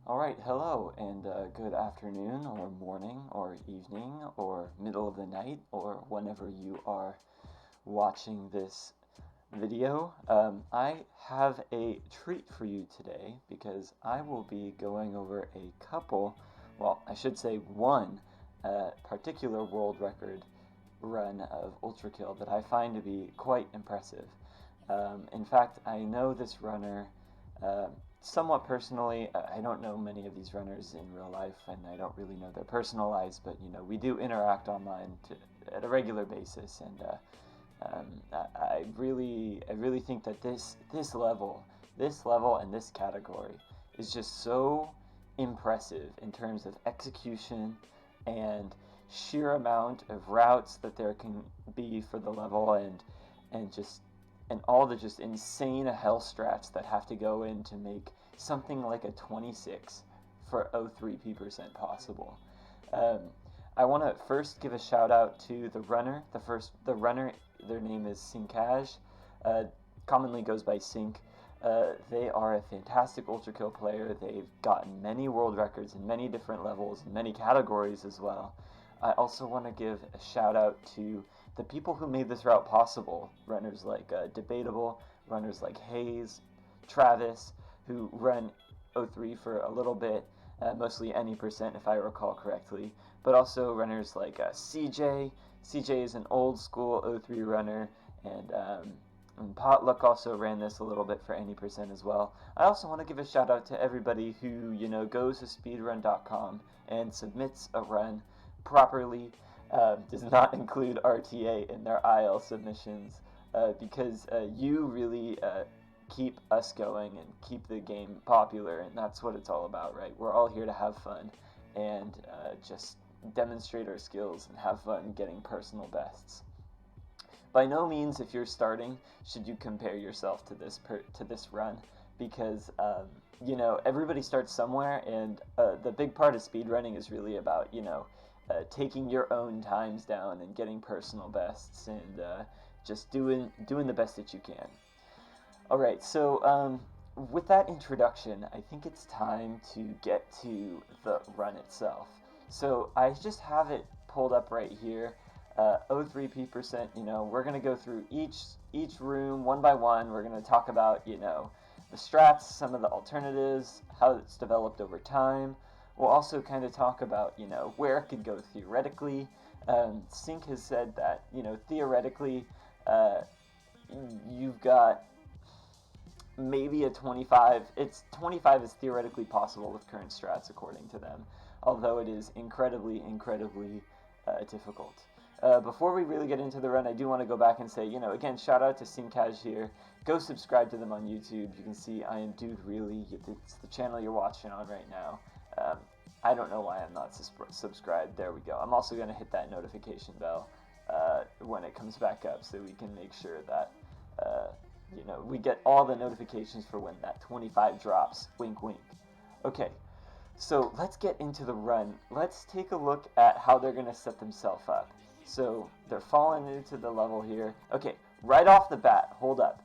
Alright, hello, and good afternoon, or morning, or evening, or middle of the night, or whenever you are watching this video. I have a treat for you today because I will be going over a couple, well, I should say one particular world record run of Ultra Kill that I find to be quite impressive. In fact, I know this runner uh, somewhat personally. I don't know many of these runners in real life, and I don't really know their personal lives, but we do interact online at a regular basis, and I really think that this level, and this category is just so impressive in terms of execution and sheer amount of routes that there can be for the level, and just and all the just insane hell strats that have to go in to make something like a 26 for 0.3% possible. Um, I want to first give a shout out to the runner. The runner, their name is Sinkaj, uh, commonly goes by Sink. They are a fantastic Ultra Kill player. They've gotten many world records in many different levels, in many categories as well. I also want to give a shout out to the people who made this route possible. Runners like Debatable, runners like Hayes, Travis, who ran 03 for a little bit, mostly any percent if I recall correctly, but also runners like CJ. CJ is an old school 03 runner, and Potluck also ran this a little bit for any percent as well. I also want to give a shout out to everybody who goes to speedrun.com and submits a run properly. Does not include RTA in their IL submissions, because you really keep us going and keep the game popular, and that's what it's all about, right? We're all here to have fun and just demonstrate our skills and have fun getting personal bests. By no means, if you're starting, should you compare yourself to this run, because everybody starts somewhere, and the big part of speedrunning is really about taking your own times down and getting personal bests, and just doing the best that you can. Alright, so with that introduction, I think it's time to get to the run itself. So I just have it pulled up right here. 0.3%, we're going to go through each room one by one. We're going to talk about, the strats, some of the alternatives, how it's developed over time. We'll also kind of talk about, where it could go theoretically. Sink has said that, theoretically, you've got maybe a 25. 25 is theoretically possible with current strats, according to them, although it is incredibly difficult. Before we really get into the run, I do want to go back and say, again, shout out to Sinkaj here. Go subscribe to them on YouTube. You can see I am Dude Really. It's the channel you're watching on right now. I don't know why I'm not subscribed. There we go. I'm also going to hit that notification bell when it comes back up, so we can make sure that we get all the notifications for when that 25 drops. Wink, wink. Okay, so let's get into the run. Let's take a look at how they're going to set themselves up. So they're falling into the level here. Okay, right off the bat, hold up.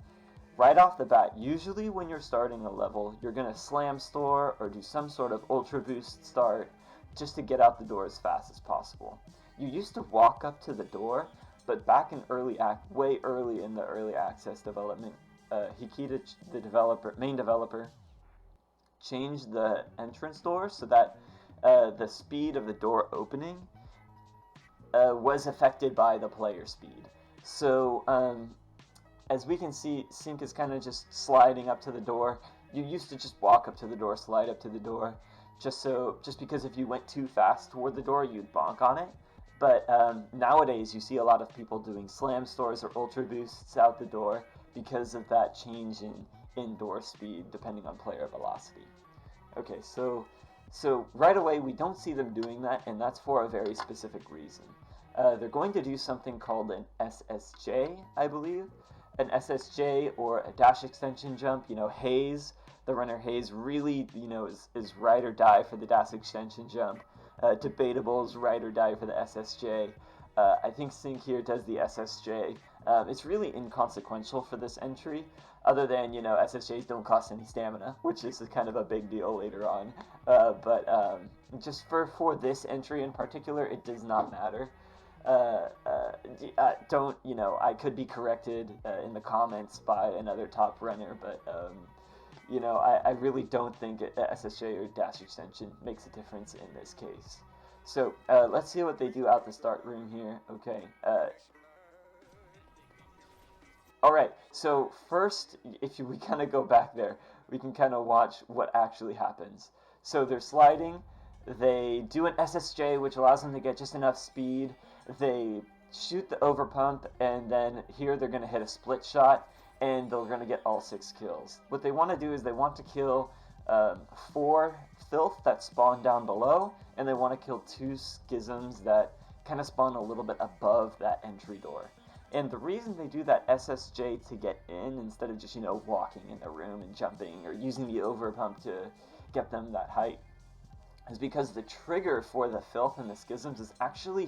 Right off the bat, usually when you're starting a level, you're going to slam store or do some sort of ultra boost start just to get out the door as fast as possible. You used to walk up to the door, but back in way early in the early access development, Hikita, the main developer, changed the entrance door so that the speed of the door opening was affected by the player speed. So as we can see, Sink is kind of just sliding up to the door. You used to just walk up to the door, slide up to the door, just because if you went too fast toward the door, you'd bonk on it. But nowadays, you see a lot of people doing slam stores or ultra boosts out the door because of that change in door speed, depending on player velocity. Okay, so right away, we don't see them doing that, and that's for a very specific reason. They're going to do something called an SSJ, I believe. An SSJ, or a dash extension jump. Hayes, the runner Hayes, really, is ride or die for the dash extension jump. Debatable is ride or die for the SSJ. I think Sink here does the SSJ It's really inconsequential for this entry, other than, SSJs don't cost any stamina, which is kind of a big deal later on. But just for this entry in particular, it does not matter. Don't, I could be corrected in the comments by another top runner, but, I really don't think SSJ or dash extension makes a difference in this case. So let's see what they do out the start room here. Okay. Alright, so first, we kind of go back there, we can kind of watch what actually happens. So they're sliding, they do an SSJ, which allows them to get just enough speed, they shoot the overpump, and then here they're going to hit a split shot, and they're going to get all 6 kills. What they want to do is they want to kill 4 filth that spawn down below, and they want to kill 2 schisms that kind of spawn a little bit above that entry door. And the reason they do that SSJ to get in instead of just, walking in the room and jumping or using the overpump to get them that height is because the trigger for the filth and the schisms is actually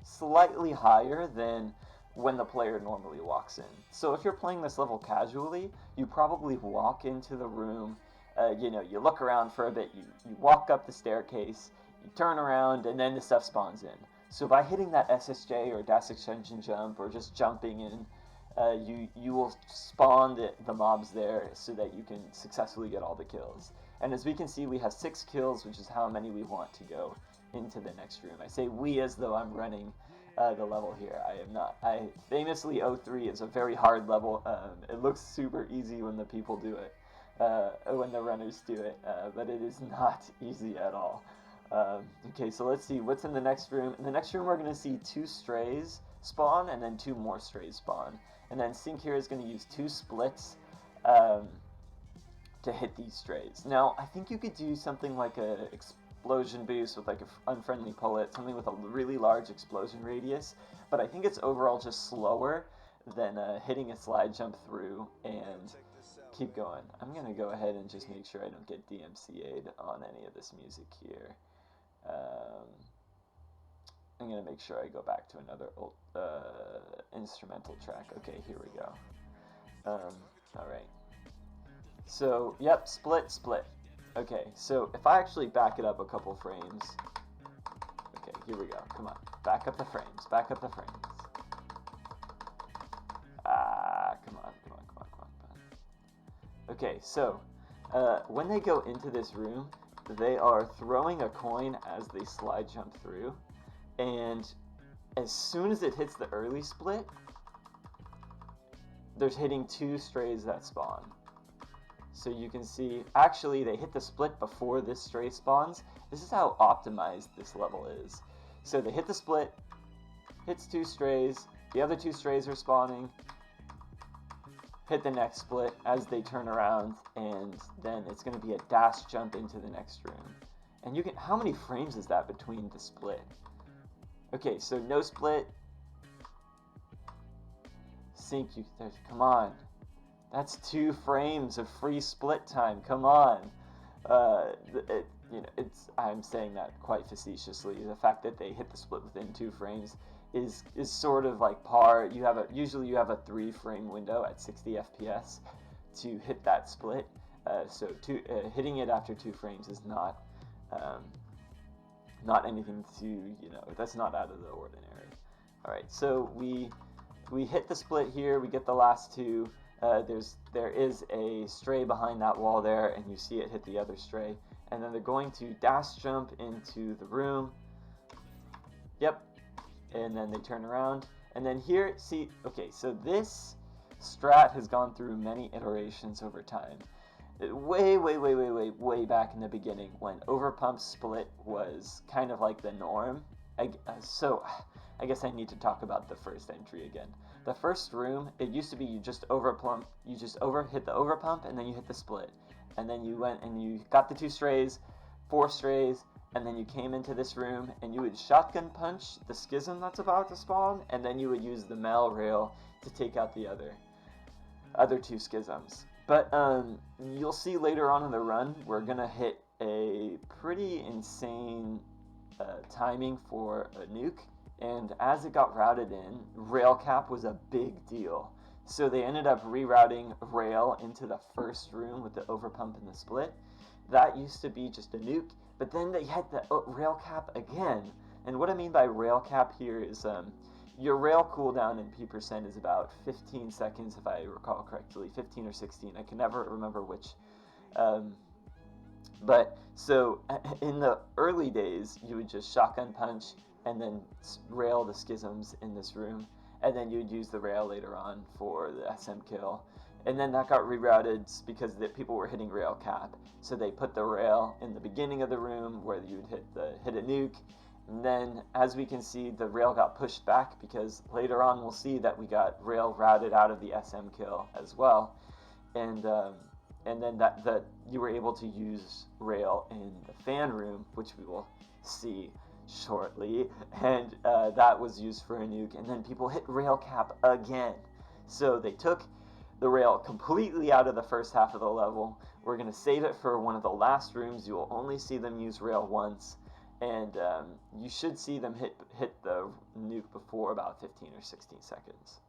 slightly higher than when the player normally walks in. So if you're playing this level casually, you probably walk into the room, you look around for a bit, you walk up the staircase, you turn around, and then the stuff spawns in. So by hitting that SSJ or dash extension jump or just jumping in, you will spawn the mobs there so that you can successfully get all the kills. And as we can see, we have 6 kills, which is how many we want to go into the next room. I say we as though I'm running the level here. I am not. Famously, 03 is a very hard level. It looks super easy when the people do it, when the runners do it, but it is not easy at all. Okay, so let's see what's in the next room. In the next room, we're going to see 2 strays spawn, and then 2 more strays spawn. And then Sync here is going to use 2 splits to hit these strays. Now, I think you could do something like a explosion boost with like an unfriendly bullet, something with a really large explosion radius, but I think it's overall just slower than hitting a slide jump through and keep going. I'm going to go ahead and just make sure I don't get DMCA'd on any of this music here. I'm going to make sure I go back to another old, instrumental track. Okay, here we go. Alright. So, yep, split. Okay, so if I actually back it up a couple frames. Okay, here we go. Come on. Back up the frames. Come on. Okay, so, when they go into this room, they are throwing a coin as they slide jump through, and as soon as it hits the early split, they're hitting 2 strays that spawn. So you can see, actually they hit the split before this stray spawns. This is how optimized this level is. So they hit the split, hits 2 strays, the other 2 strays are spawning, hit the next split as they turn around, and then it's going to be a dash jump into the next room. And you can, how many frames is that between the split? Okay, so no split. Sync, come on. That's 2 frames of free split time. Come on. I'm saying that quite facetiously. The fact that they hit the split within 2 frames is sort of like par. Usually you have a 3-frame window at 60 FPS to hit that split. So hitting it after 2 frames is not anything to, that's not out of the ordinary. All right, so we hit the split here. We get the last 2. There is a stray behind that wall there, and you see it hit the other stray. And then they're going to dash jump into the room. Yep. And then they turn around. And then here, see, okay, so this strat has gone through many iterations over time. Way back in the beginning, when overpump split was kind of like the norm. So I guess I need to talk about the first entry again. The first room, it used to be you just hit the overpump, and then you hit the split. And then you went and you got the 2 strays, 4 strays, and then you came into this room, and you would shotgun punch the schism that's about to spawn, and then you would use the mal rail to take out the other 2 schisms. But you'll see later on in the run, we're going to hit a pretty insane timing for a nuke, and as it got routed in, rail cap was a big deal. So they ended up rerouting rail into the first room with the overpump and the split. That used to be just a nuke, but then they had the rail cap again. And what I mean by rail cap here is your rail cooldown in P% is about 15 seconds, if I recall correctly, 15 or 16. I can never remember which. But so in the early days, you would just shotgun punch and then rail the schisms in this room, and then you'd use the rail later on for the SM kill. And then that got rerouted because people were hitting rail cap. So they put the rail in the beginning of the room where you'd hit a nuke. And then, as we can see, the rail got pushed back because later on we'll see that we got rail routed out of the SM kill as well. And then that you were able to use rail in the fan room, which we will see shortly. And that was used for a nuke. And then people hit rail cap again. So they took the rail completely out of the first half of the level. We're going to save it for one of the last rooms. You will only see them use rail once, and you should see them hit the nuke before about 15 or 16 seconds.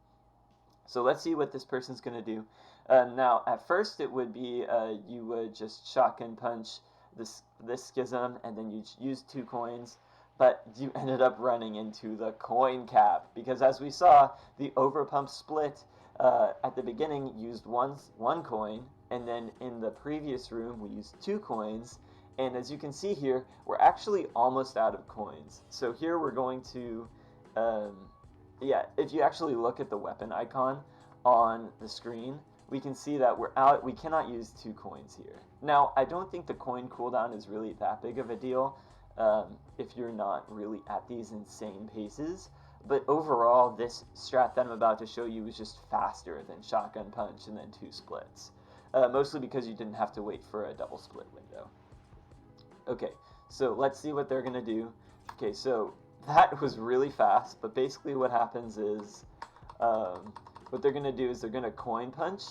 So let's see what this person's going to do. Now, at first it would be you would just shotgun punch this schism, and then you'd use 2 coins. But you ended up running into the coin cap, because as we saw, the overpump split at the beginning used one coin, and then in the previous room we used 2 coins, and as you can see here, we're actually almost out of coins. So here we're going to, if you actually look at the weapon icon on the screen, we can see that we're out. We cannot use 2 coins here. Now, I don't think the coin cooldown is really that big of a deal if you're not really at these insane paces. But overall, this strat that I'm about to show you is just faster than shotgun punch and then 2 splits. Mostly because you didn't have to wait for a double split window. Okay, so let's see what they're going to do. Okay, so that was really fast, but basically what happens is, what they're going to do is they're going to coin punch.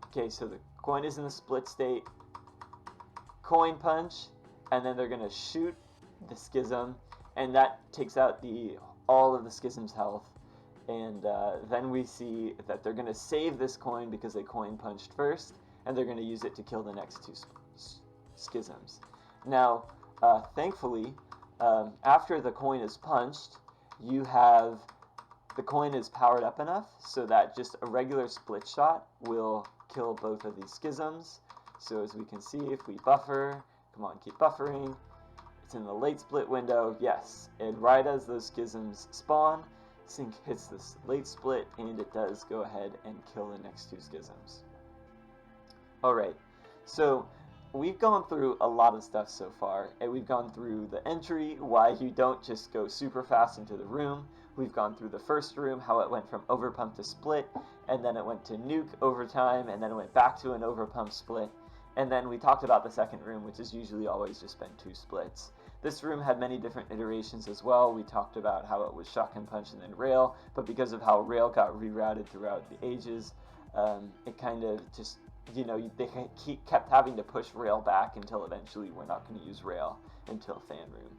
Okay, so the coin is in the split state, coin punch, and then they're going to shoot the schism, and that takes out all of the schism's health. And then we see that they're going to save this coin because they coin punched first, and they're going to use it to kill the next 2 schisms. Now, thankfully, after the coin is punched, the coin is powered up enough so that just a regular split shot will kill both of these schisms. So as we can see, if we buffer, come on, keep buffering, it's in the late split window, yes, and right as those schisms spawn, Sync hits this late split, and it does go ahead and kill the next 2 schisms. Alright, so we've gone through a lot of stuff so far, and we've gone through the entry, why you don't just go super fast into the room. We've gone through the first room, how it went from overpump to split, and then it went to nuke overtime, and then it went back to an overpump split. And then we talked about the second room, which has usually always just been 2 splits. This room had many different iterations as well. We talked about how it was shotgun punch and then rail, but because of how rail got rerouted throughout the ages, it kind of just, they kept having to push rail back until eventually we're not going to use rail until fan room.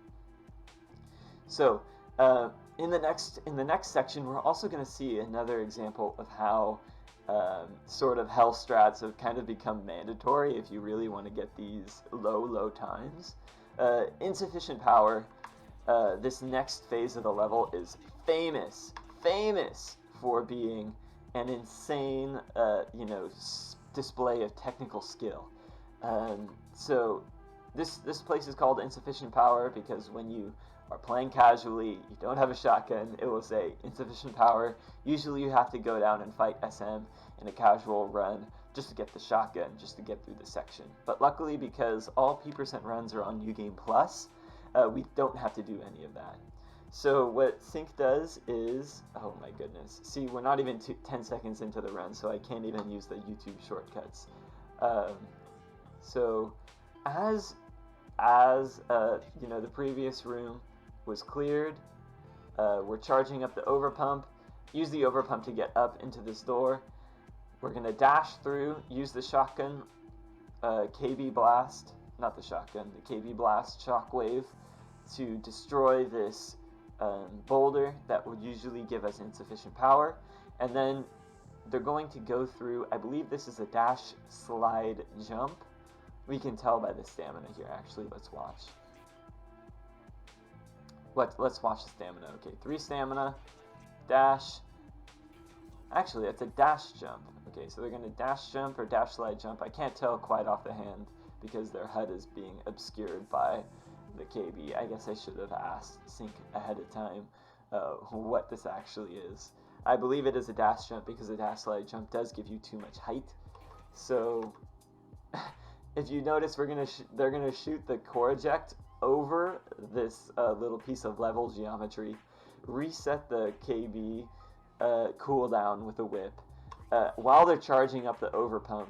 So in the next section, we're also going to see another example of how sort of health strats have kind of become mandatory if you really want to get these low times. Insufficient power, this next phase of the level is famous for being an insane, display of technical skill. So this place is called Insufficient Power because when you are playing casually, you don't have a shotgun, it will say insufficient power. Usually you have to go down and fight SM in a casual run just to get the shotgun, just to get through the section. But luckily, because all P% runs are on New Game Plus, we don't have to do any of that. So what Sync does is, oh my goodness, see, we're not even 10 seconds into the run, so I can't even use the YouTube shortcuts. So as the previous room was cleared, we're charging up the overpump. Use the overpump to get up into this door. We're going to dash through, use the shotgun, KB blast, not the shotgun, the KB blast shockwave to destroy this boulder that would usually give us insufficient power, and then they're going to go through, I believe this is a dash, slide, jump. We can tell by the stamina here, actually. Let's watch. Let's watch the stamina. Okay, 3 stamina, dash. Actually, it's a dash jump. Okay, so they're going to dash jump or dash slide jump. I can't tell quite off the hand because their HUD is being obscured by the KB. I guess I should have asked Sync ahead of time what this actually is. I believe it is a dash jump because a dash slide jump does give you too much height. So if you notice, they're gonna shoot the core eject over this little piece of level geometry, reset the KB cooldown with a whip while they're charging up the overpump,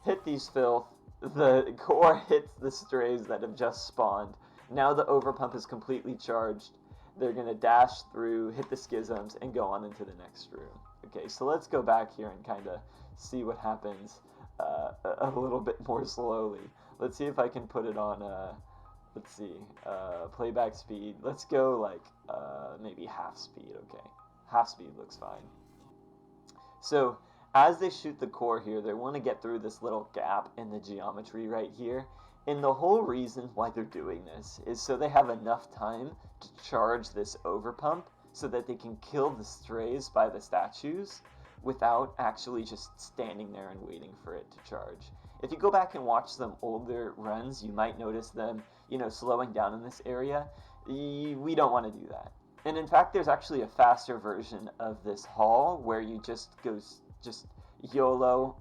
hit these filth. The core hits the strays that have just spawned. Now the overpump is completely charged. They're going to dash through, hit the schisms, and go on into the next room. Okay, so let's go back here and kind of see what happens a little bit more slowly. Let's see if I can put it on, let's see, playback speed. Let's go like maybe half speed, okay. Half speed looks fine. So as they shoot the core here, they want to get through this little gap in the geometry right here. And the whole reason why they're doing this is so they have enough time to charge this overpump so that they can kill the strays by the statues without actually just standing there and waiting for it to charge. If you go back and watch some older runs, you might notice them, slowing down in this area. We don't want to do that. And in fact, there's actually a faster version of this hall where you just YOLO,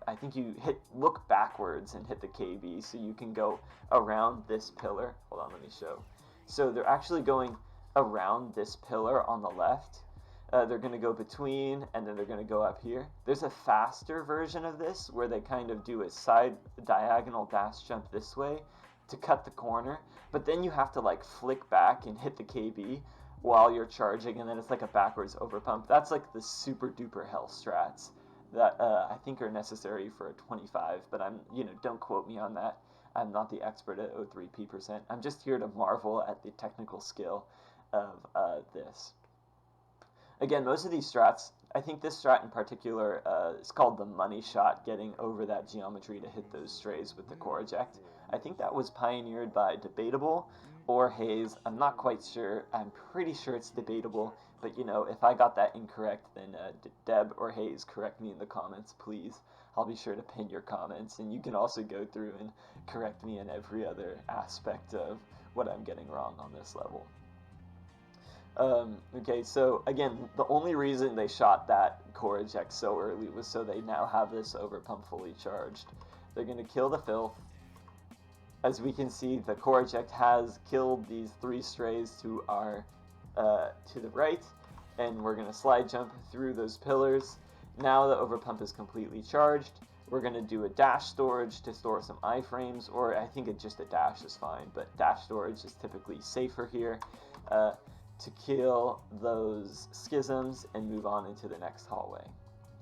I think you look backwards and hit the KB so you can go around this pillar. Hold on, let me show. So they're actually going around this pillar on the left. They're going to go between, and then they're going to go up here. There's a faster version of this where they kind of do a side diagonal dash jump this way to cut the corner, but then you have to like flick back and hit the KB while you're charging, and then it's like a backwards overpump. That's like the super duper hell strats that I think are necessary for a 25, but don't quote me on that. I'm not the expert at 03p%. I'm just here to marvel at the technical skill of this. Again, most of these strats, I think this strat in particular is called the money shot, getting over that geometry to hit those strays with the core eject. I think that was pioneered by Debatable or Hayes. I'm not quite sure. I'm pretty sure it's Debatable, but if I got that incorrect, then Deb or Hayes, correct me in the comments, please. I'll be sure to pin your comments, and you can also go through and correct me in every other aspect of what I'm getting wrong on this level. Okay, so again, the only reason they shot that core eject so early was so they now have this overpump fully charged. They're going to kill the filth. As we can see, the core eject has killed these 3 strays to our to the right, and we're going to slide jump through those pillars. Now the overpump is completely charged. We're going to do a dash storage to store some iframes, or I think just a dash is fine, but dash storage is typically safer here to kill those schisms and move on into the next hallway.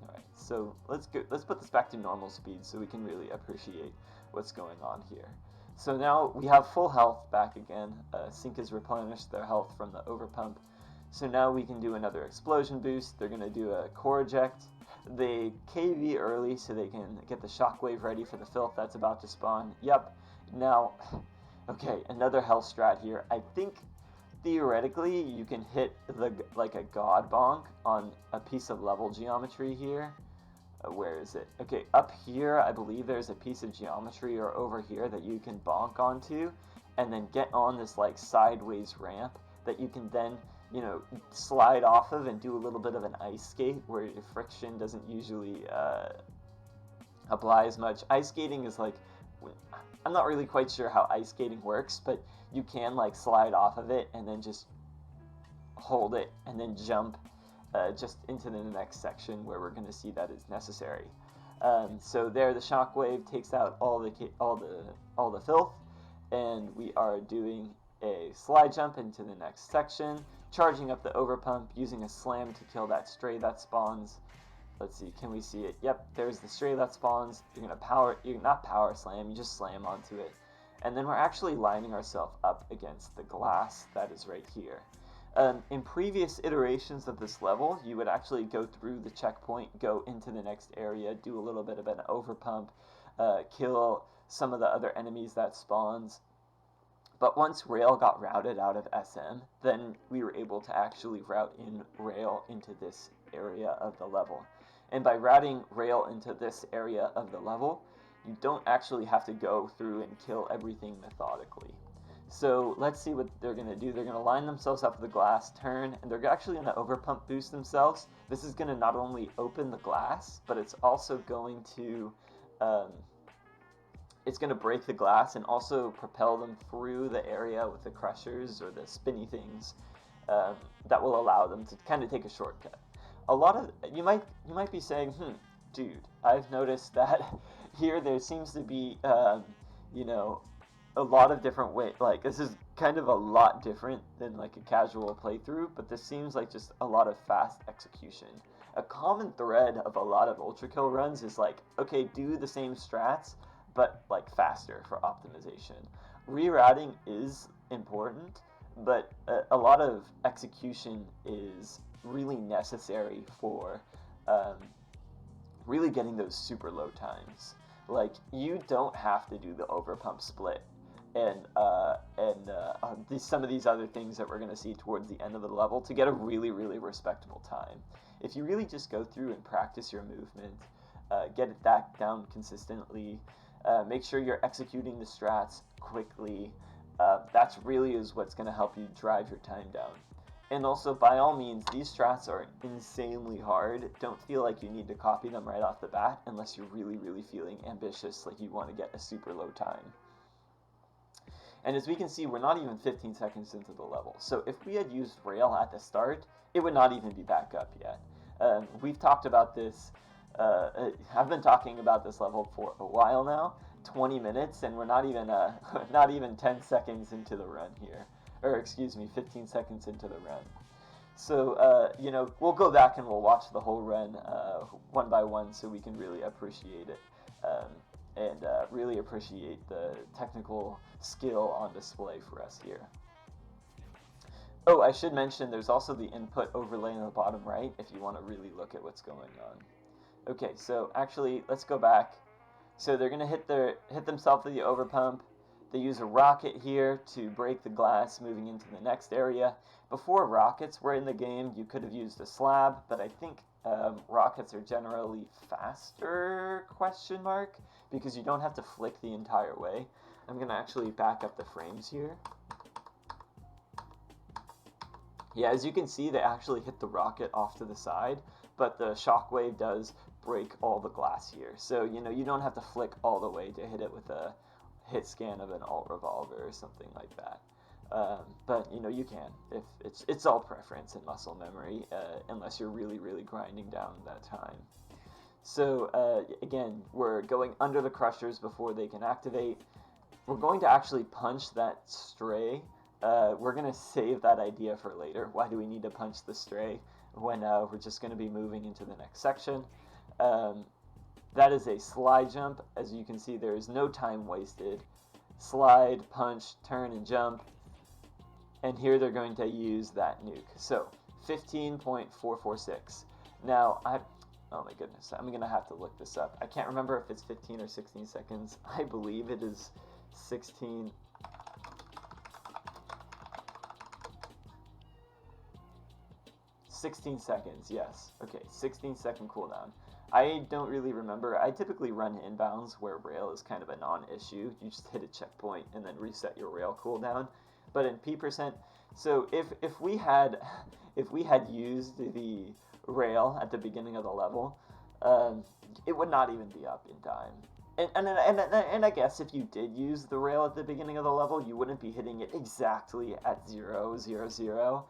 Alright, so let's put this back to normal speed so we can really appreciate what's going on here. So now we have full health back again. Sync has replenished their health from the overpump. So now we can do another explosion boost. They're going to do a core eject. They KV early so they can get the shockwave ready for the filth that's about to spawn. Yep. Now, okay, another health strat here. I think theoretically you can hit like a god bonk on a piece of level geometry here. Where is it? Okay, up here I believe there's a piece of geometry, or over here, that you can bonk onto and then get on this like sideways ramp that you can then slide off of and do a little bit of an ice skate where your friction doesn't usually apply as much. Ice skating is like, I'm not really quite sure how ice skating works, but you can like slide off of it and then just hold it and then jump just into the next section where we're going to see that is necessary. So there, the shockwave takes out all the filth, and we are doing a slide jump into the next section, charging up the overpump, using a slam to kill that stray that spawns. Let's see, can we see it? Yep, there's the stray that spawns. You're not power slam, you just slam onto it. And then we're actually lining ourselves up against the glass that is right here. In previous iterations of this level, you would actually go through the checkpoint, go into the next area, do a little bit of an overpump, kill some of the other enemies that spawns. But once Rail got routed out of SM, then we were able to actually route in Rail into this area of the level. And by routing Rail into this area of the level, you don't actually have to go through and kill everything methodically. So let's see what they're going to do. They're going to line themselves up with the glass, turn, and they're actually going to overpump boost themselves. This is going to not only open the glass, but it's also going to break the glass and also propel them through the area with the crushers or the spinny things that will allow them to kind of take a shortcut. A lot of you might be saying, dude, I've noticed that here there seems to be a lot of different ways. Like, this is kind of a lot different than like a casual playthrough, but this seems like just a lot of fast execution. A common thread of a lot of Ultra Kill runs is like, okay, do the same strats, but like faster for optimization. Rerouting is important, but a lot of execution is really necessary for really getting those super low times. Like, you don't have to do the overpump split and some of these other things that we're going to see towards the end of the level to get a really, really respectable time. If you really just go through and practice your movement, get it back down consistently, make sure you're executing the strats quickly, that's really is what's going to help you drive your time down. And also, by all means, these strats are insanely hard. Don't feel like you need to copy them right off the bat unless you're really, really feeling ambitious, like you want to get a super low time. And as we can see, we're not even 15 seconds into the level. So if we had used Rail at the start, it would not even be back up yet. We've talked about this. I've been talking about this level for a while now, 20 minutes, and we're not even 10 seconds into the run here. Or excuse me, 15 seconds into the run. So, we'll go back and we'll watch the whole run one by one so we can really appreciate it and really appreciate the technical skill on display for us here. Oh, I should mention there's also the input overlay in the bottom right if you want to really look at what's going on. Okay, so actually, let's go back. So they're going to hit themselves with the overpump. They use a rocket here to break the glass, moving into the next area. Before rockets were in the game, you could have used a slab, but I think rockets are generally faster, ? Because you don't have to flick the entire way. I'm going to actually back up the frames here. Yeah, as you can see, they actually hit the rocket off to the side, but the shockwave does break all the glass here. So, you don't have to flick all the way to hit it with a hit scan of an alt revolver or something like that. But you can. If it's all preference and muscle memory, unless you're really, really grinding down that time. So again, we're going under the crushers before they can activate. We're going to actually punch that stray. We're going to save that idea for later. Why do we need to punch the stray when we're just going to be moving into the next section? That is a slide jump. As you can see, there is no time wasted. Slide, punch, turn, and jump. And here they're going to use that nuke. So, 15.446. Now, oh my goodness, I'm going to have to look this up. I can't remember if it's 15 or 16 seconds. I believe it is 16. Seconds, yes. Okay, 16-second cooldown. I don't really remember. I typically run inbounds where rail is kind of a non-issue. You just hit a checkpoint and then reset your rail cooldown. But in P%, so if we had used the rail at the beginning of the level, it would not even be up in time. And I guess if you did use the rail at the beginning of the level, you wouldn't be hitting it exactly at 0, 0, 0.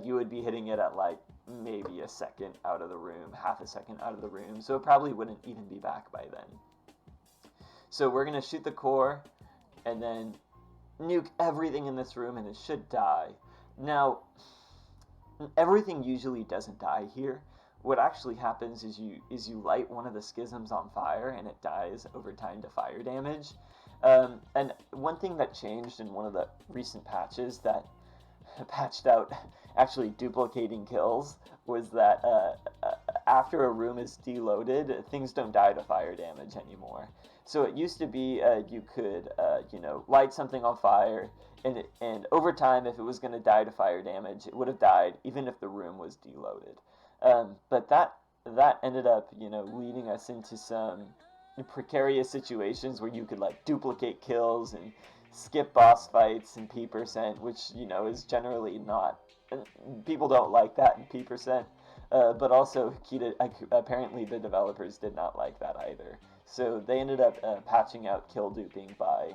You would be hitting it at like maybe a second out of the room, half a second out of the room, so it probably wouldn't even be back by then. So we're going to shoot the core and then nuke everything in this room and it should die. Now, everything usually doesn't die here. What actually happens is you light one of the schisms on fire and it dies over time to fire damage. And one thing that changed in one of the recent patches that patched out actually duplicating kills was that after a room is deloaded, things don't die to fire damage anymore. So it used to be you could light something on fire, and over time, if it was going to die to fire damage, it would have died even if the room was deloaded. But that ended up leading us into some precarious situations where you could like duplicate kills and skip boss fights in P%, which is generally not. People don't like that in P%. But also, apparently the developers did not like that either. So they ended up patching out kill duping by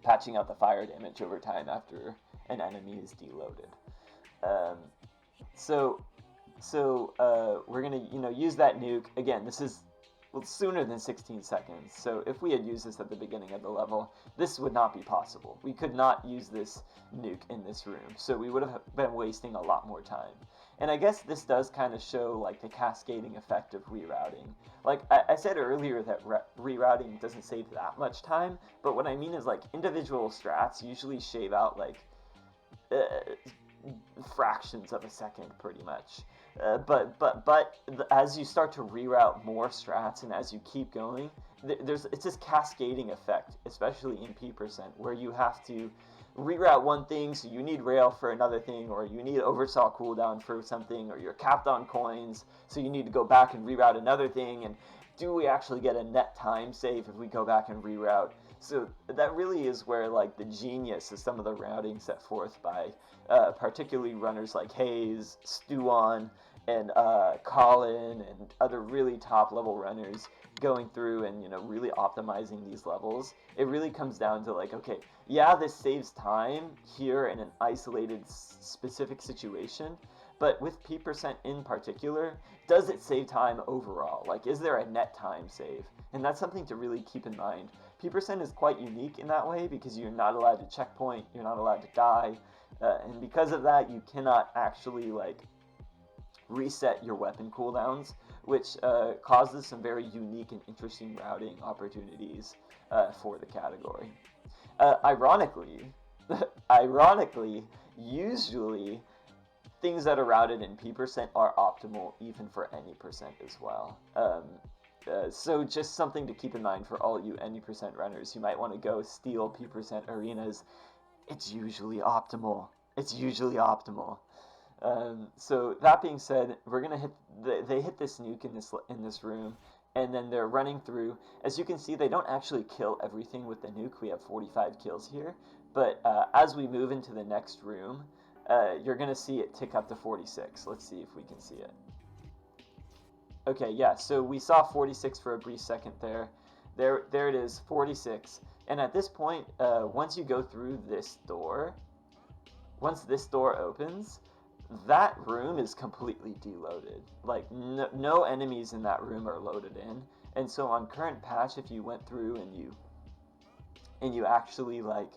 patching out the fire damage over time after an enemy is deloaded. So we're gonna use that nuke again. This is sooner than 16 seconds. So if we had used this at the beginning of the level, this would not be possible. We could not use this nuke in this room. So we would have been wasting a lot more time. And I guess this does kind of show like the cascading effect of rerouting. Like I said earlier that rerouting doesn't save that much time, but what I mean is like individual strats usually shave out like fractions of a second pretty much. But as you start to reroute more strats and as you keep going, it's this cascading effect, especially in P%, where you have to reroute one thing, so you need rail for another thing, or you need oversaw cooldown for something, or you're capped on coins, so you need to go back and reroute another thing, and do we actually get a net time save if we go back and reroute? So that really is where like the genius of some of the routing set forth by particularly runners like Hayes, Stuon, and Colin, and other really top level runners going through and really optimizing these levels. It really comes down to like, okay, yeah, this saves time here in an isolated specific situation, but with P% in particular, does it save time overall? Like, is there a net time save? And that's something to really keep in mind. P% is quite unique in that way because you're not allowed to checkpoint, you're not allowed to die, and because of that, you cannot actually like reset your weapon cooldowns, which causes some very unique and interesting routing opportunities for the category. Ironically, usually things that are routed in P% are optimal even for any percent as well. So just something to keep in mind for all you any percent runners. You might want to go steal P% arenas. It's usually optimal. So that being said, we're gonna hit. They hit this nuke in this room, and then they're running through. As you can see, they don't actually kill everything with the nuke. We have 45 kills here, but as we move into the next room, you're gonna see it tick up to 46. Let's see if we can see it. Okay, yeah. So we saw 46 for a brief second there. There it is, 46. And at this point, once you go through this door, once this door opens, that room is completely deloaded. Like no enemies in that room are loaded in. And so on current patch, if you went through and you actually like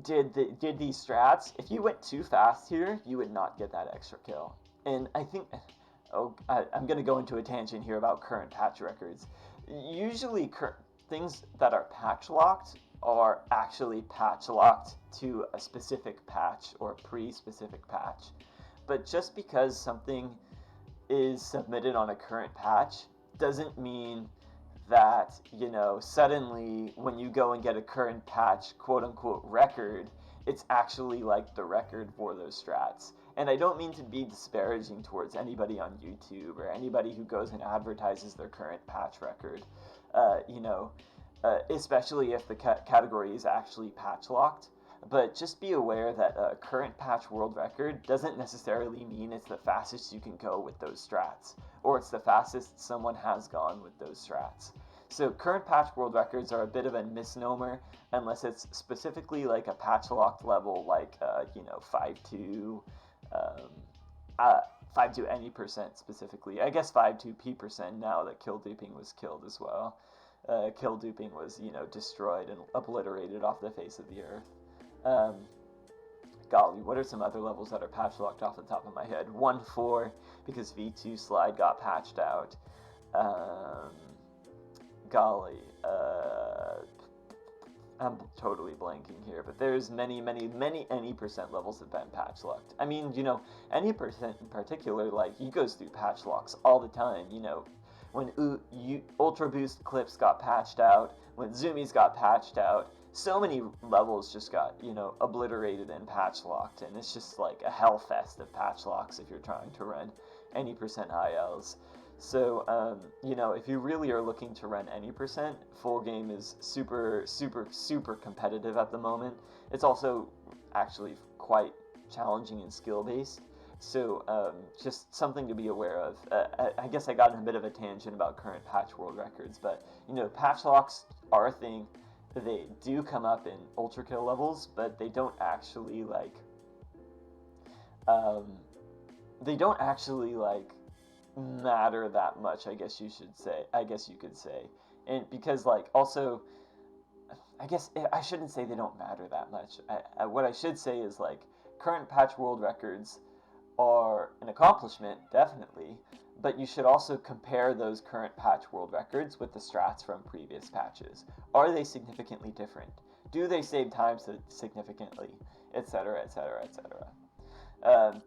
did these strats, if you went too fast here, you would not get that extra kill. And I think, I'm gonna go into a tangent here about current patch records. Usually things that are patch locked are actually patch locked to a specific patch or a pre-specific patch. But just because something is submitted on a current patch doesn't mean that, suddenly when you go and get a current patch quote unquote record, it's actually like the record for those strats. And I don't mean to be disparaging towards anybody on YouTube or anybody who goes and advertises their current patch record, especially if the category is actually patch locked. But just be aware that a current patch world record doesn't necessarily mean it's the fastest you can go with those strats, or it's the fastest someone has gone with those strats. So current patch world records are a bit of a misnomer unless it's specifically like a patch locked level like 5-2, 5-2 any percent specifically. I guess 5-2 P% now that kill duping was killed as well. Kill duping was, destroyed and obliterated off the face of the earth. Golly, what are some other levels that are patch locked off the top of my head? 1-4, because V2 slide got patched out. I'm totally blanking here, but there's many any percent levels have been patch locked. I mean, any percent in particular, like, he goes through patch locks all the time. When Ultra Boost clips got patched out, when Zoomies got patched out, so many levels just got, obliterated and patch locked, and it's just like a hellfest of patch locks if you're trying to run any percent ILs. So, if you really are looking to run any percent, full game is super, super, super competitive at the moment. It's also actually quite challenging and skill-based. So, just something to be aware of. I guess I got in a bit of a tangent about current patch world records, but, patch locks are a thing. They do come up in ultra kill levels, but they don't actually, matter that much, I guess you could say. And because, also, I guess I shouldn't say they don't matter that much. What I should say is, current patch world records are an accomplishment, definitely, but you should also compare those current patch world records with the strats from previous patches. Are they significantly different? Do they save time significantly? Etc., etc., etc.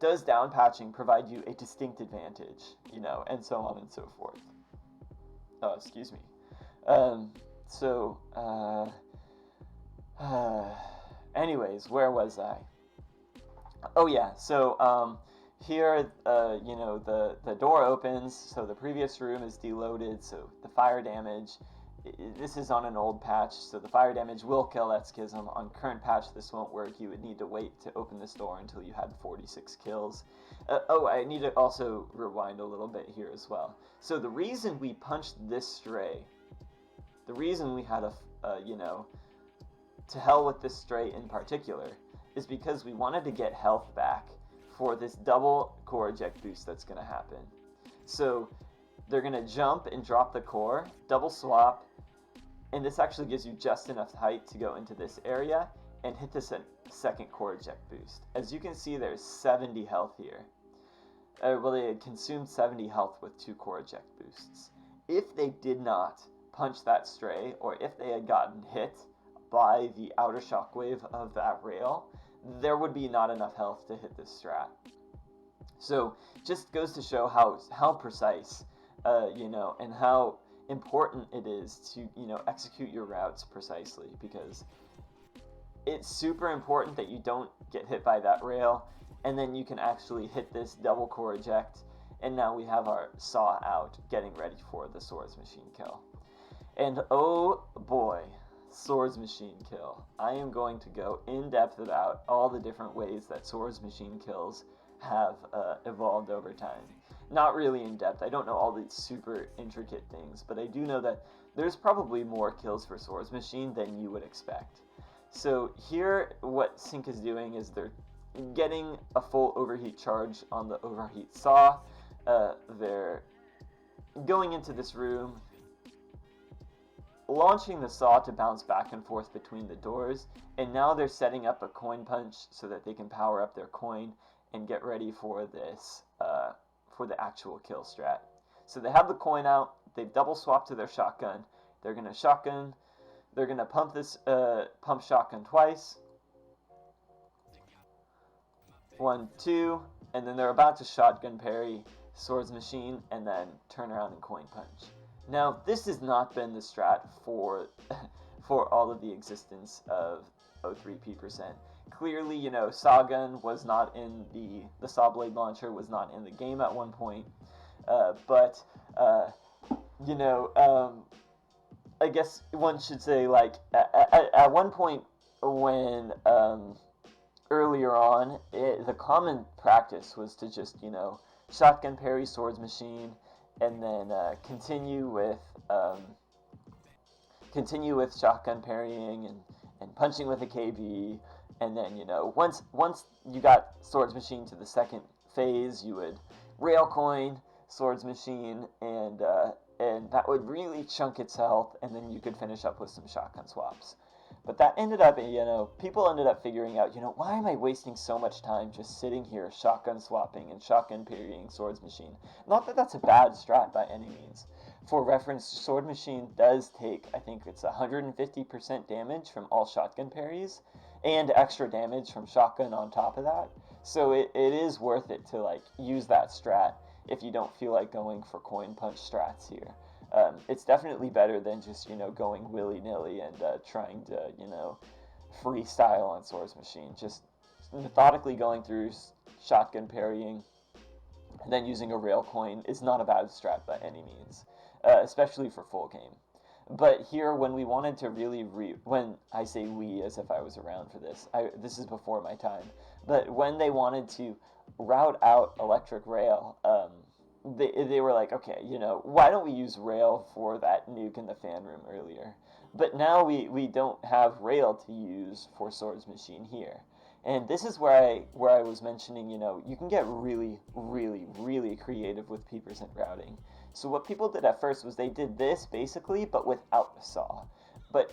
Does down patching provide you a distinct advantage, and so on and so forth. Oh, excuse me. Anyways, where was I? Oh yeah, so here, the door opens, so the previous room is deloaded, so the fire damage, this is on an old patch, so the fire damage will kill that schism. On current patch, this won't work. You would need to wait to open this door until you had 46 kills. I need to also rewind a little bit here as well. So the reason we punched this stray, the reason we had to hell with this stray in particular, is because we wanted to get health back for this double core eject boost that's going to happen. So they're going to jump and drop the core, double swap, and this actually gives you just enough height to go into this area and hit this second core eject boost. As you can see, there's 70 health here. They had consumed 70 health with 2 core eject boosts. If they did not punch that stray, or if they had gotten hit by the outer shockwave of that rail, there would be not enough health to hit this strat. So just goes to show how precise, and how important it is to, execute your routes precisely, because it's super important that you don't get hit by that rail, and then you can actually hit this double core eject, and now we have our saw out, getting ready for the swords machine kill. And oh boy, swords machine kill. I am going to go in depth about all the different ways that swords machine kills have evolved over time. Not really in depth. I don't know all the super intricate things, but I do know that there's probably more kills for swords machine than you would expect. So here, what Sync is doing is they're getting a full overheat charge on the overheat saw. They're going into this room, launching the saw to bounce back and forth between the doors, and now they're setting up a coin punch so that they can power up their coin and get ready for this, for the actual kill strat. So they have the coin out, they've double swapped to their shotgun, they're going to pump shotgun twice, 1, 2, and then they're about to shotgun parry swords machine and then turn around and coin punch. Now, this has not been the strat for all of the existence of 03p%. Clearly, Sawgun was not in the Saw Blade Launcher was not in the game at one point, but I guess one should say, at one point when, earlier on, the common practice was to just, shotgun parry swords machine, and then continue with shotgun parrying and punching with a KB, and then once you got swords machine to the second phase, you would rail coin swords machine, and that would really chunk its health, and then you could finish up with some shotgun swaps. But that ended up, people ended up figuring out, why am I wasting so much time just sitting here shotgun swapping and shotgun parrying swords machine? Not that that's a bad strat by any means, For reference, Sword Machine does take, I think it's 150% damage from all shotgun parries, and extra damage from shotgun on top of that. So it is worth it to like use that strat if you don't feel like going for coin punch strats here. It's definitely better than just, going willy-nilly and trying to, freestyle on Swords Machine. Just methodically going through shotgun parrying and then using a rail coin is not a bad strat by any means, especially for full game. But here, when we wanted to really when I say we as if I was around for this, this is before my time, but when they wanted to route out electric rail, they were like, okay, why don't we use rail for that nuke in the fan room earlier? But now we don't have rail to use for Swords Machine here. And this is where I was mentioning, you can get really, really, really creative with P% routing. So what people did at first was they did this basically, but without the saw. But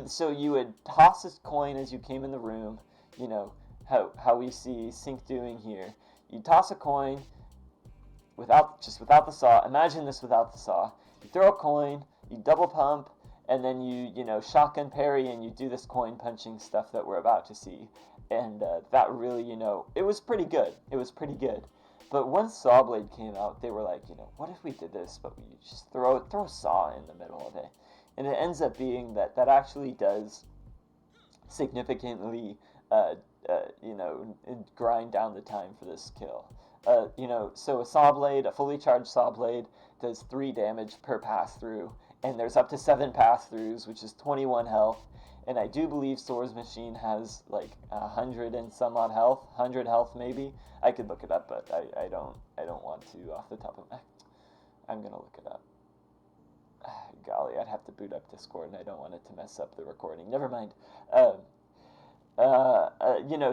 so you would toss this coin as you came in the room, how we see Sync doing here. You toss a coin without the saw. Imagine this without the saw. You throw a coin, you double pump, and then you shotgun parry, and you do this coin punching stuff that we're about to see. And that really, it was pretty good. It was pretty good. But once Sawblade came out, they were like, what if we did this, but we just throw a saw in the middle of it? And it ends up being that actually does significantly, grind down the time for this kill. So a Sawblade, a fully charged Sawblade, does 3 damage per pass-through, and there's up to 7 pass-throughs, which is 21 health. And I do believe Swords Machine has like 100 and some odd health, 100 health maybe. I could look it up, but I don't want to off the top of my. I'm gonna look it up. Golly, I'd have to boot up Discord, and I don't want it to mess up the recording. Never mind.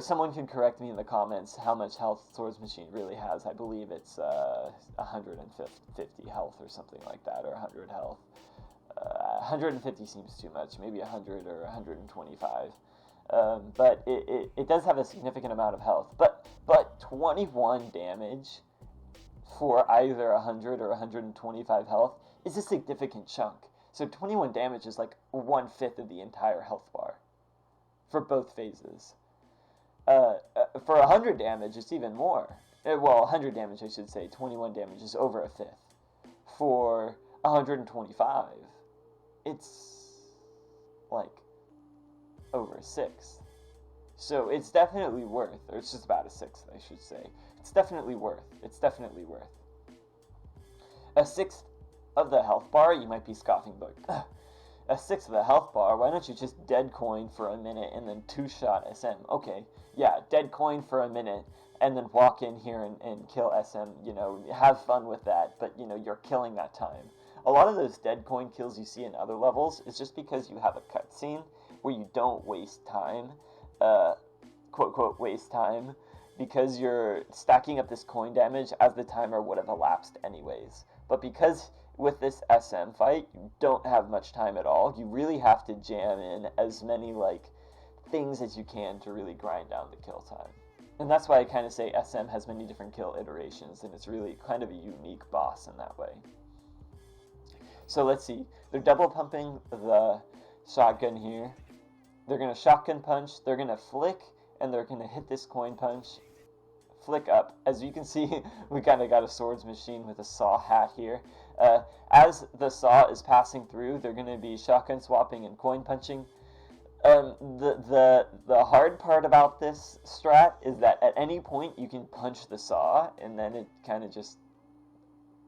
Someone can correct me in the comments how much health Swords Machine really has. I believe it's 150 health or something like that, or 100 health. 150 seems too much, maybe 100 or 125. But it does have a significant amount of health. But 21 damage for either 100 or 125 health is a significant chunk. So 21 damage is like 1/5 of the entire health bar for both phases. For 100 damage, it's even more. 100 damage, I should say. 21 damage is over 1/5. For 125, it's like over 1/6. So it's definitely worth, or it's just about 1/6, I should say. It's definitely worth. It's definitely worth. 1/6 of the health bar, you might be scoffing, but 1/6 of the health bar, why don't you just dead coin for a minute and then 2-shot SM? Okay, yeah, dead coin for a minute and then walk in here and kill SM, have fun with that, but, you're killing that time. A lot of those dead coin kills you see in other levels is just because you have a cutscene where you don't waste time, quote, waste time, because you're stacking up this coin damage as the timer would have elapsed anyways. But because with this SM fight, you don't have much time at all, you really have to jam in as many, things as you can to really grind down the kill time. And that's why I kind of say SM has many different kill iterations, and it's really kind of a unique boss in that way. So let's see. They're double pumping the shotgun here. They're going to shotgun punch, they're going to flick, and they're going to hit this coin punch. Flick up. As you can see, we kind of got a Swords Machine with a saw hat here. As the saw is passing through, they're going to be shotgun swapping and coin punching. The hard part about this strat is that at any point you can punch the saw, and then it kind of just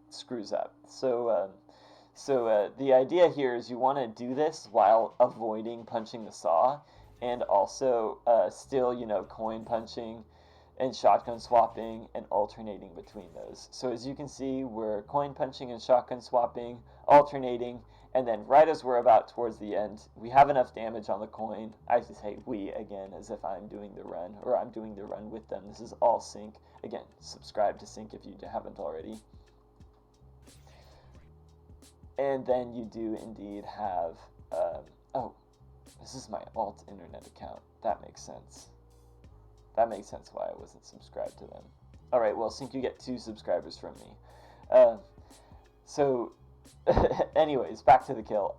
screws up. So the idea here is you want to do this while avoiding punching the saw, and also still, coin punching and shotgun swapping and alternating between those. So as you can see, we're coin punching and shotgun swapping, alternating, and then right as we're about towards the end, we have enough damage on the coin. I just say we again, as if I'm doing the run, or I'm doing the run with them. This is all Sync. Again, subscribe to Sync if you haven't already. And then you do indeed have, this is my alt internet account. That makes sense. That makes sense why I wasn't subscribed to them. Alright, well, Sync, you get 2 subscribers from me. So Anyways, back to the kill.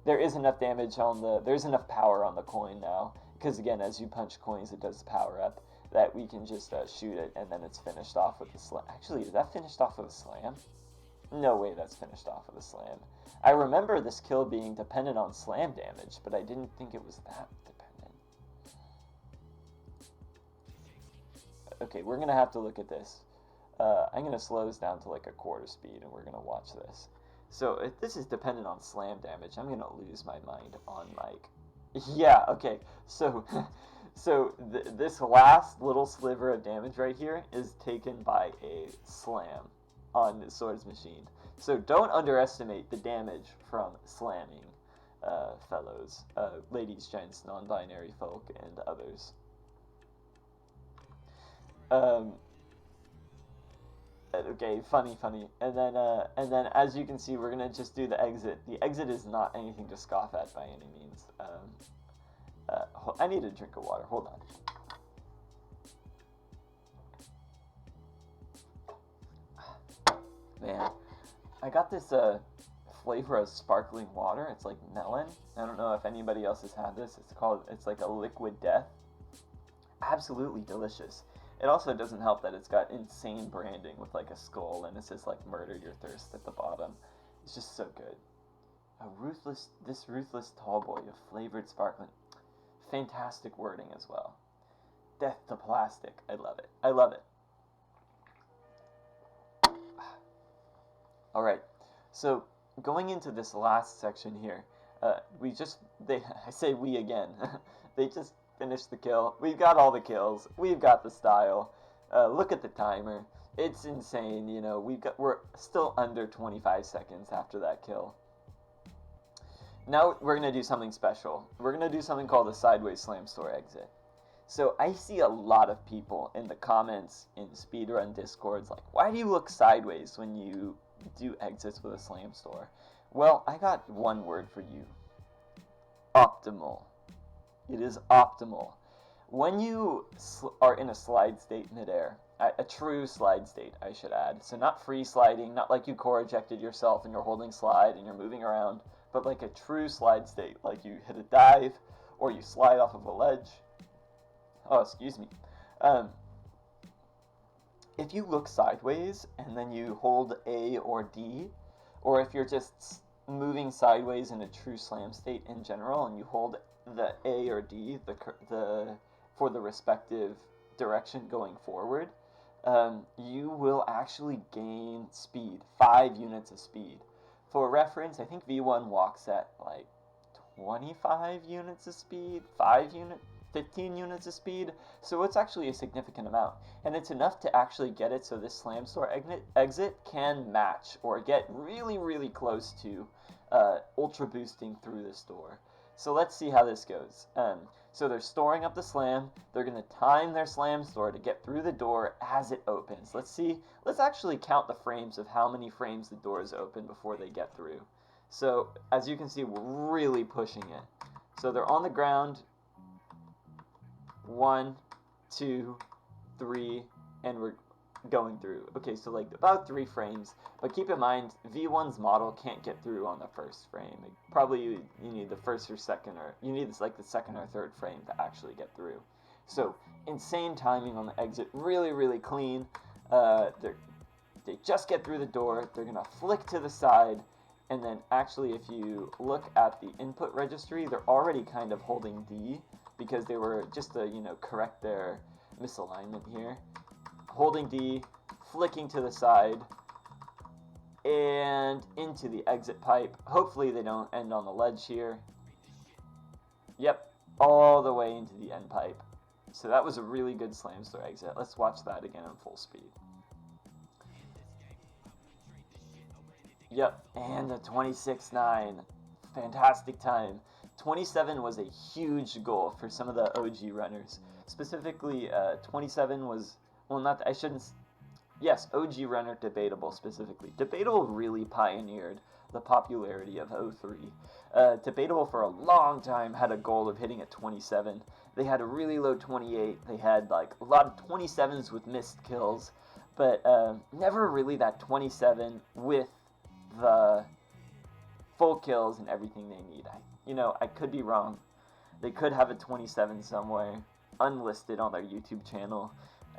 There is enough damage on there's enough power on the coin now, because again, as you punch coins, it does power up, that we can just shoot it, and then it's finished off with the slam. Actually, is that finished off with a slam? No way that's finished off with a slam. I remember this kill being dependent on slam damage, but I didn't think it was that dependent. Okay, we're going to have to look at this. I'm going to slow this down to like a quarter speed, and we're going to watch this. So if this is dependent on slam damage, I'm going to lose my mind on like... Yeah, okay, so... this last little sliver of damage right here is taken by a slam on the Swords Machine. So don't underestimate the damage from slamming, fellows, ladies, gents, non-binary folk, and others. Okay, funny. And then as you can see, we're gonna just do the exit. The exit is not anything to scoff at by any means. I need a drink of water. Hold on. Man, I got this flavor of sparkling water. It's like melon. I don't know if anybody else has had this. It's like a liquid death. Absolutely delicious. It also doesn't help that it's got insane branding with like a skull, and it says like "murder your thirst" at the bottom. It's just so good. This ruthless tallboy of flavored sparkling. Fantastic wording as well. Death to plastic. I love it. I love it. All right. So going into this last section here, I say we again. They just finished the kill. We've got all the kills. We've got the style. Look at the timer. It's insane. You know, we're still under 25 seconds after that kill. Now we're going to do something special. We're going to do something called the sideways slam store exit. So I see a lot of people in the comments in Speedrun Discords like, why do you look sideways when you do exits with a slam store? Well, I got one word for you. Optimal. It is optimal. When you are in a slide state midair, a true slide state, I should add. So not free sliding, not like you core ejected yourself and you're holding slide and you're moving around, but like a true slide state, like you hit a dive or you slide off of a ledge. Oh, excuse me. If you look sideways and then you hold A or D, or if you're just moving sideways in a true slam state in general and you hold the A or D for the respective direction going forward, you will actually gain speed, 5 units of speed. For reference, I think V1 walks at like 25 units of speed, 15 units of speed, so it's actually a significant amount. And it's enough to actually get it so this slam store exit can match or get really, really close to ultra boosting through this door. So let's see how this goes. So they're storing up the slam. They're going to time their slam store to get through the door as it opens. Let's actually count the frames of how many frames the door is open before they get through. So as you can see, we're really pushing it. So they're on the ground. 1, 2, 3, and we're going through. Okay, so like about 3 frames, but keep in mind V1's model can't get through on the first frame. Probably you need the first or second, or you need like the second or third frame to actually get through. So insane timing on the exit, really, really clean. They just get through the door. They're gonna flick to the side, and then actually if you look at the input registry, they're already kind of holding D because they were just to correct their misalignment here. Holding D, flicking to the side, and into the exit pipe. Hopefully they don't end on the ledge here. Yep, all the way into the end pipe. So that was a really good slam store exit. Let's watch that again on full speed. Yep, and a 26.9. Fantastic time. 27 was a huge goal for some of the OG runners. Specifically, 27 was... Well, not, I shouldn't... Yes, OG runner Debatable specifically. Debatable really pioneered the popularity of 03. Debatable for a long time had a goal of hitting a 27. They had a really low 28. They had like a lot of 27s with missed kills, but never really that 27 with the full kills and everything they need. I could be wrong. They could have a 27 somewhere, unlisted on their YouTube channel.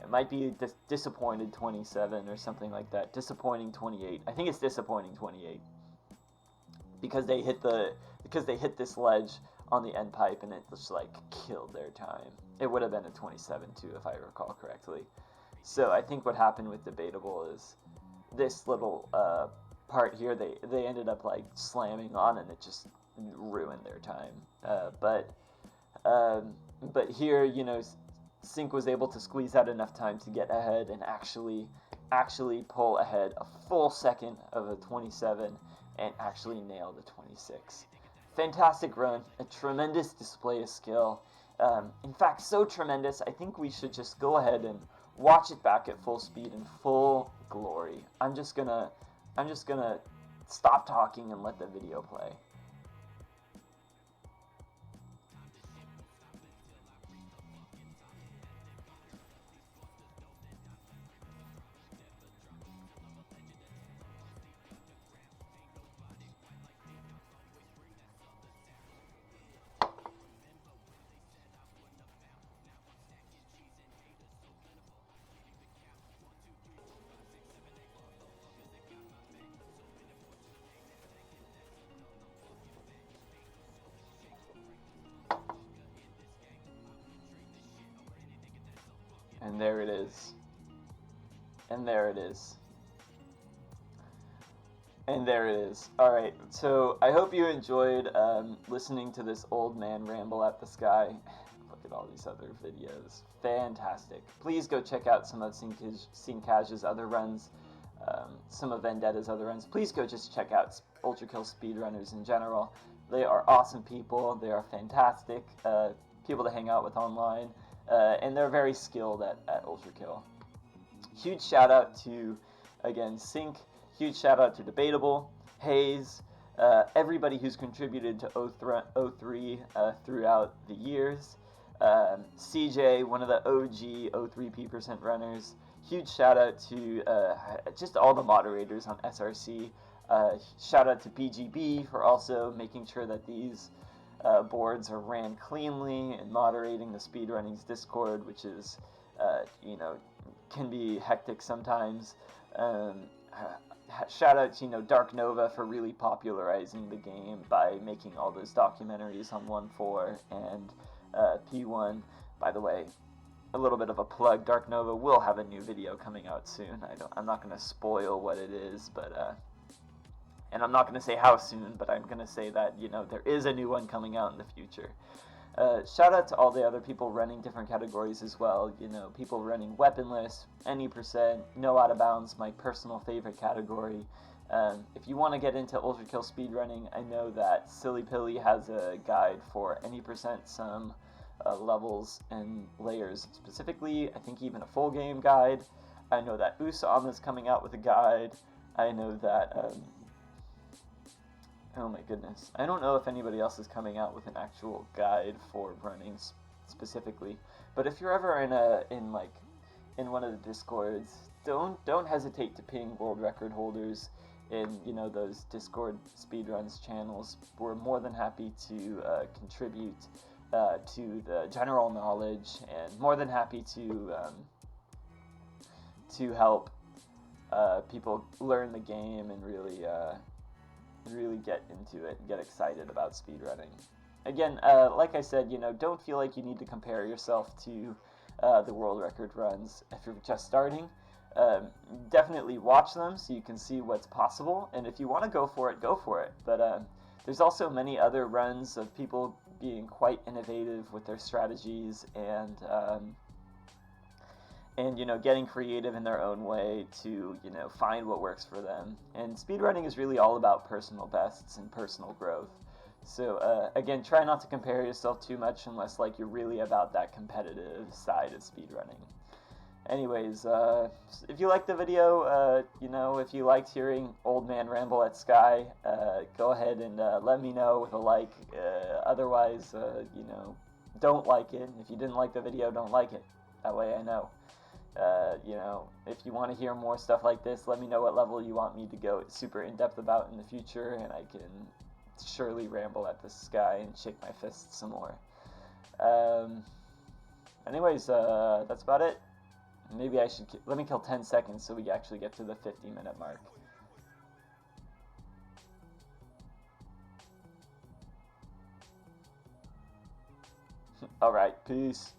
It might be disappointed 27 or something like that. Disappointing 28. I think it's disappointing 28 because they hit this ledge on the end pipe and it just like killed their time. It would have been a 27 too if I recall correctly. So I think what happened with Debatable is this little part here they ended up like slamming on and it just ruined their time. But here, you know, Sync was able to squeeze out enough time to get ahead and actually pull ahead a full second of a 27 and actually nail the 26. Fantastic run, a tremendous display of skill. In fact, so tremendous, I think we should just go ahead and watch it back at full speed and full glory. I'm just gonna stop talking and let the video play. And there it is. And there it is. And there it is. Alright, so I hope you enjoyed listening to this old man ramble at the sky. Look at all these other videos. Fantastic. Please go check out some of Syncaj's other runs, some of Vendetta's other runs. Please go just check out Ultra Kill speedrunners in general. They are awesome people. They are fantastic people to hang out with online. And they're very skilled at Ultra Kill. Huge shout out to, again, Sync. Huge shout out to Debatable, Hayes, everybody who's contributed to O3 throughout the years. CJ, one of the OG O3P% runners. Huge shout out to just all the moderators on SRC. Shout out to BGB for also making sure that these boards are ran cleanly and moderating the Speedrunning's Discord, which is, can be hectic sometimes. Shout out to, Dark Nova for really popularizing the game by making all those documentaries on 1.4 and P1. By the way, a little bit of a plug, Dark Nova will have a new video coming out soon. I'm not going to spoil what it is, but and I'm not going to say how soon, but I'm going to say that, there is a new one coming out in the future. Shout out to all the other people running different categories as well. People running weaponless, any percent, no out of bounds, my personal favorite category. If you want to get into Ultra Kill speedrunning, I know that Silly Pilly has a guide for any percent, some levels and layers specifically. I think even a full game guide. I know that Usam is coming out with a guide. I know that oh my goodness. I don't know if anybody else is coming out with an actual guide for running specifically. But if you're ever in one of the Discords, don't hesitate to ping world record holders in those Discord speedruns channels. We're more than happy to contribute to the general knowledge, and more than happy to help people learn the game and really get into it and get excited about speedrunning. Again, like I said, don't feel like you need to compare yourself to the world record runs if you're just starting. Definitely watch them so you can see what's possible, and if you want to go for it, go for it. But there's also many other runs of people being quite innovative with their strategies and getting creative in their own way to, find what works for them. And speedrunning is really all about personal bests and personal growth. So, again, try not to compare yourself too much unless, you're really about that competitive side of speedrunning. Anyways, if you liked the video, if you liked hearing Old Man Ramble at Sky, go ahead and let me know with a like. Otherwise, don't like it. If you didn't like the video, don't like it. That way I know. You know, if you want to hear more stuff like this, let me know what level you want me to go super in-depth about in the future, and I can surely ramble at the sky and shake my fists some more. Anyways, that's about it. Maybe I should let me kill 10 seconds so we actually get to the 50-minute mark. Alright, peace.